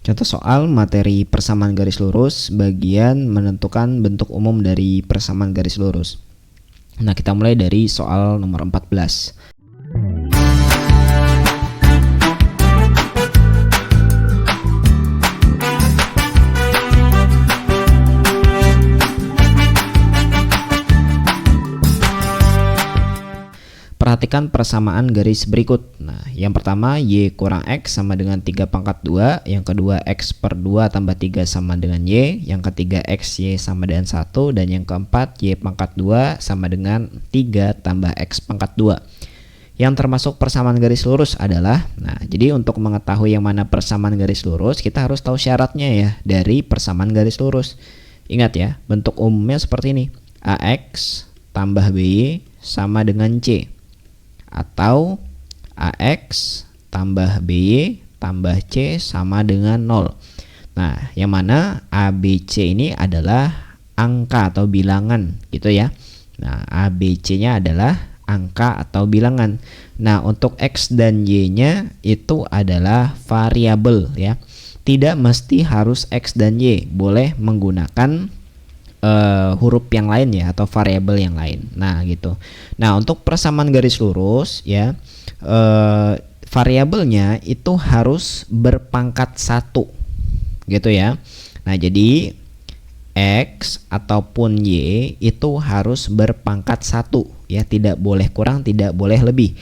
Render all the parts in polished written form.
Contoh soal materi persamaan garis lurus, bagian menentukan bentuk umum dari persamaan garis lurus. Nah, kita mulai dari soal nomor 14. Perhatikan persamaan garis berikut. Nah, yang pertama Y kurang X sama dengan 3 pangkat 2. Yang kedua X per 2 tambah 3 sama dengan Y. Yang ketiga X Y sama dengan 1. Dan yang keempat Y pangkat 2 sama dengan 3 tambah X pangkat 2. Yang termasuk persamaan garis lurus adalah, nah jadi untuk mengetahui yang mana persamaan garis lurus, kita harus tahu syaratnya ya dari persamaan garis lurus. Ingat ya, bentuk umumnya seperti ini. AX tambah BY sama dengan C. Atau AX tambah BY tambah C sama dengan 0. Nah, yang mana ABC ini adalah angka atau bilangan gitu ya. Nah, ABC-nya adalah angka atau bilangan. Nah, untuk X dan Y-nya itu adalah variabel ya. Tidak mesti harus X dan Y, boleh menggunakan huruf yang lain ya, atau variabel yang lain. Nah gitu. Nah, untuk persamaan garis lurus ya, variabelnya itu harus berpangkat 1 gitu ya. Nah, jadi X ataupun Y itu harus berpangkat 1 ya, tidak boleh kurang, tidak boleh lebih.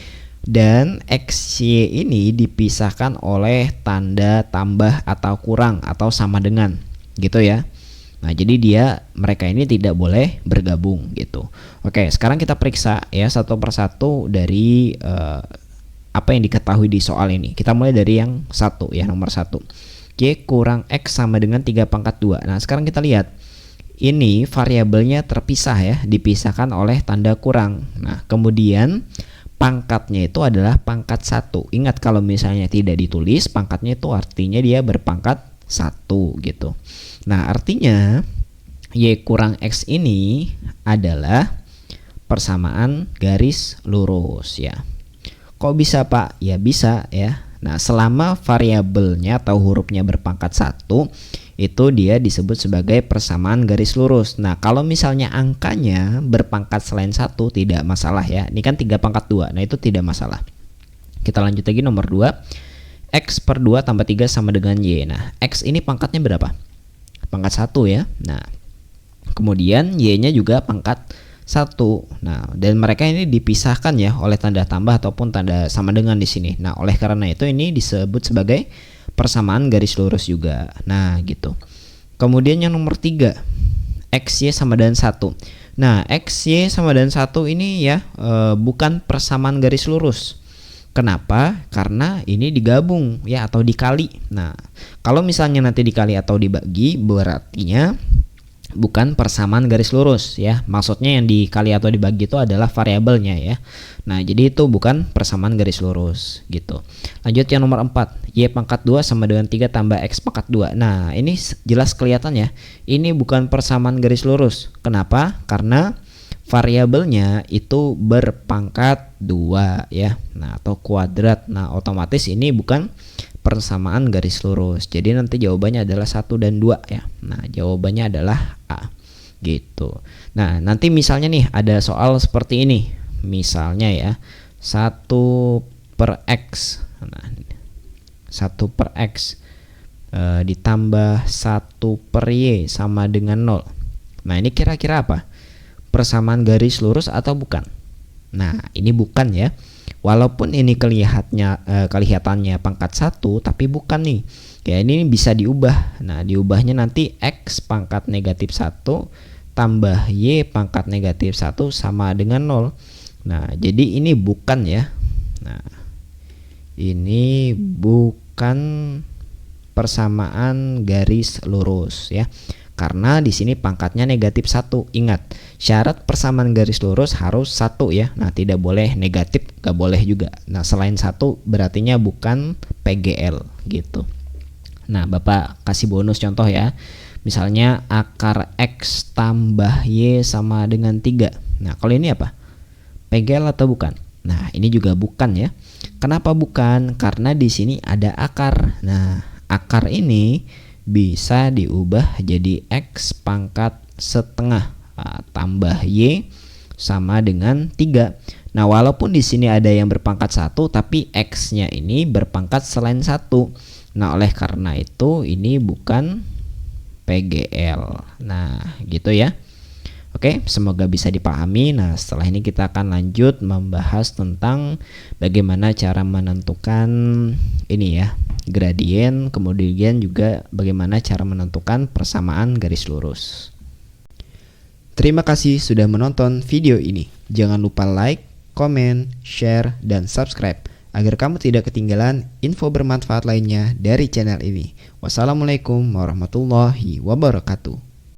Dan XY ini dipisahkan oleh tanda tambah atau kurang atau sama dengan gitu ya. Nah, jadi mereka ini tidak boleh bergabung gitu. Oke, sekarang kita periksa ya satu persatu dari apa yang diketahui di soal ini. Kita mulai dari yang satu ya, nomor 1. Y kurang X sama dengan 3 pangkat 2. Nah, sekarang kita lihat. Ini variabelnya terpisah ya, dipisahkan oleh tanda kurang. Nah, kemudian pangkatnya itu adalah pangkat 1. Ingat, kalau misalnya tidak ditulis, pangkatnya itu artinya dia berpangkat 1 gitu. Nah, artinya Y kurang X ini adalah persamaan garis lurus ya. Kok bisa, Pak? Ya bisa ya. Nah, selama variabelnya atau hurufnya berpangkat 1, itu dia disebut sebagai persamaan garis lurus. Nah, kalau misalnya angkanya berpangkat selain 1 tidak masalah ya. Ini kan 3 pangkat 2. Nah, itu tidak masalah. Kita lanjut lagi nomor 2. X per 2 tambah 3 sama dengan Y. Nah, X ini pangkatnya berapa? Pangkat 1 ya. Nah, kemudian Y-nya juga pangkat 1. Nah, dan mereka ini dipisahkan ya oleh tanda tambah ataupun tanda sama dengan di sini. Nah, oleh karena itu ini disebut sebagai persamaan garis lurus juga. Nah, gitu. Kemudian yang nomor 3, XY sama dengan 1. Nah, XY sama dengan 1 ini ya bukan persamaan garis lurus. Kenapa? Karena ini digabung ya atau dikali. Nah, kalau misalnya nanti dikali atau dibagi, berartinya bukan persamaan garis lurus ya. Maksudnya yang dikali atau dibagi itu adalah variabelnya ya. Nah, jadi itu bukan persamaan garis lurus gitu. Lanjut yang nomor 4. Y pangkat 2 sama dengan 3 tambah X pangkat 2. Nah, ini jelas kelihatan ya. Ini bukan persamaan garis lurus. Kenapa? Karena variabelnya itu berpangkat 2 ya. Nah, atau kuadrat. Nah, otomatis ini bukan persamaan garis lurus. Jadi nanti jawabannya adalah 1 dan 2 ya. Nah, jawabannya adalah A gitu. Nah, nanti misalnya nih ada soal seperti ini. Misalnya ya 1 per X. Nah, 1 per X ditambah 1 per Y sama dengan 0. Nah, ini kira-kira apa? Persamaan garis lurus atau bukan? Nah, ini bukan ya. Walaupun ini kelihatannya pangkat 1, tapi bukan nih. Ya, ini bisa diubah. Nah, diubahnya nanti X pangkat negatif 1 tambah Y pangkat negatif 1 sama dengan 0. Nah, jadi ini bukan ya. Nah, ini bukan persamaan garis lurus ya. Karena di sini pangkatnya negatif 1. Ingat, syarat persamaan garis lurus harus 1 ya. Nah, tidak boleh negatif, gak boleh juga. Nah, selain 1 berartinya bukan PGL gitu. Nah, Bapak kasih bonus contoh ya. Misalnya akar X tambah Y sama dengan 3. Nah, kalau ini apa? PGL atau bukan? Nah, ini juga bukan ya. Kenapa bukan? Karena di sini ada akar. Nah, akar akar ini bisa diubah jadi X pangkat setengah tambah Y sama dengan 3. Nah, walaupun di sini ada yang berpangkat 1, tapi X-nya ini berpangkat selain 1. Nah, oleh karena itu ini bukan PGL. Nah, gitu ya. Oke, semoga bisa dipahami. Nah, setelah ini kita akan lanjut membahas tentang bagaimana cara menentukan ini ya, gradien, kemudian juga bagaimana cara menentukan persamaan garis lurus. Terima kasih sudah menonton video ini. Jangan lupa like, komen, share, dan subscribe agar kamu tidak ketinggalan info bermanfaat lainnya dari channel ini. Wassalamualaikum warahmatullahi wabarakatuh.